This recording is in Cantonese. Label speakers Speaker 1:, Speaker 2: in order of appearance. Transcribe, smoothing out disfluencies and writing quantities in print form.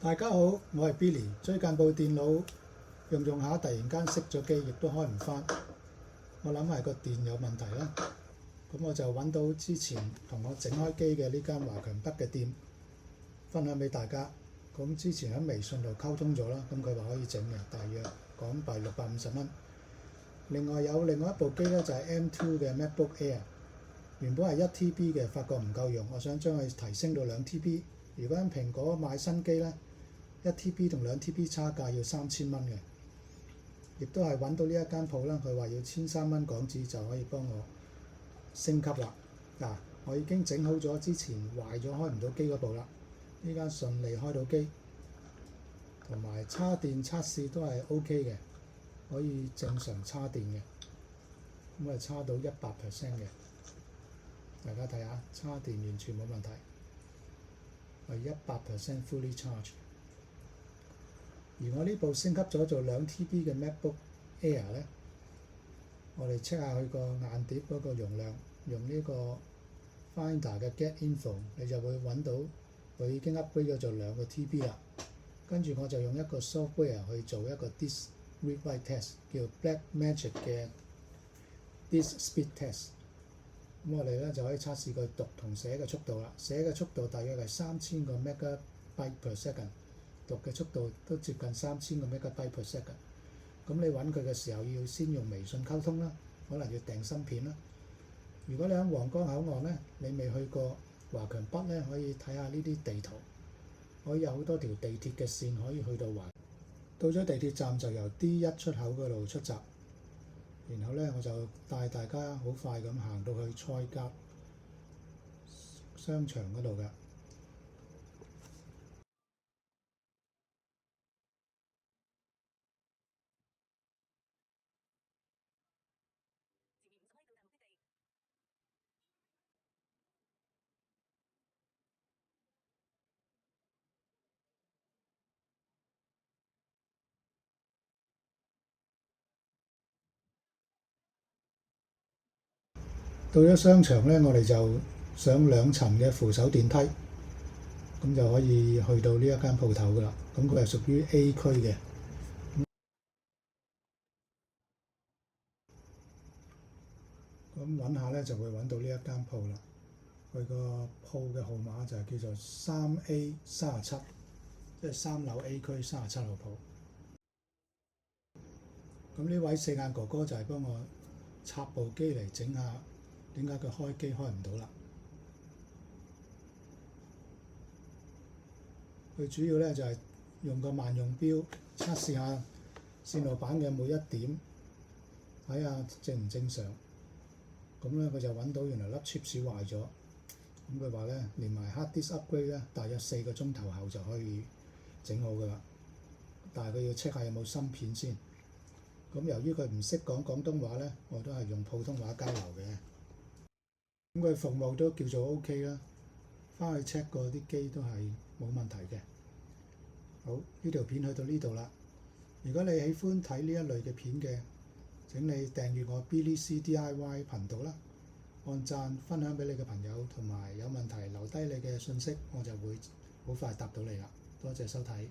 Speaker 1: 大家好，我係 Billy。最近部電腦用下，突然間熄咗機，亦都開唔返。我諗係個電有問題啦。咁我就揾到之前同我整開機嘅呢間華強北嘅店，分享俾大家。咁之前喺微信度溝通咗啦，咁佢話可以整嘅，大約港幣650蚊。另外一部機咧，就係 M2 嘅 MacBook Air， 原本係1TB 嘅，發覺唔夠用，我想將佢提升到2TB。如果喺蘋果買新機咧，1TB 同2TB 差價要3000蚊嘅，亦都係揾到呢一間鋪啦。佢話要1300蚊港紙就可以幫我升級啦。嗱，我已經整好咗之前壞咗開唔到機嗰部啦，呢間順利開到機，同埋叉電測試都係 OK 嘅，可以正常叉電嘅，咁啊叉到100% 嘅。大家睇下，叉電完全冇問題，係100% fully charge。而我呢部升級咗做2TB嘅 MacBook Air 咧，我哋 check 下佢個硬碟嗰個容量，用呢個 Finder 嘅 Get Info， 你就會揾到佢已經 upgrade 咗做2個 TB 啦。跟住我就用一個 software 去做一個 disk read write test， 叫 Blackmagic 嘅 disk speed test。咁我哋咧就可以測試佢讀同寫嘅速度啦。寫嘅速度大約係3000個 megabyte per second。讀嘅速度都接近3000個 megabyte per second。咁你揾佢嘅時候要先用微信溝通啦，可能要訂芯片啦。如果你喺皇崗口岸咧，你未去過華強北咧，可以睇下呢啲地圖，可以有好多條地鐵嘅線可以去到華。到咗地鐵站就由 D1 出口嗰度出閘，然後咧我就帶大家好快咁行到去菜甲商場嗰度嘅。到咗商場咧，我哋就上2層嘅扶手電梯，咁就可以去到呢一間鋪頭噶啦。咁佢係屬於 A 區嘅。咁揾下咧就會揾到呢一間鋪啦。佢個鋪嘅號碼就係叫做3A37，即係3樓 A 區37號鋪。咁呢位四眼哥哥就係幫我插部機嚟整下，點解佢開機開唔到啦？佢主要咧就係用個萬用錶測試下線路板嘅每一點，睇下正唔正常。咁咧佢就揾到原來粒 chips 壞咗。咁佢話咧連埋 hard disk upgrade 咧，大約4個鐘頭後就可以整好噶啦。但係佢要 check 下有冇芯片先。咁由於佢唔識講廣東話咧，我都係用普通話交流嘅。咁佢服務都叫做 OK 啦。翻去 check 過啲機都係冇問題嘅。好，呢條片去到呢度啦。如果你喜歡睇呢一類嘅片嘅，請你訂閱我 Billy C DIY 頻道啦，按讚分享俾你嘅朋友，同埋有問題留低你嘅信息，我就會好快答到你啦。多謝收睇。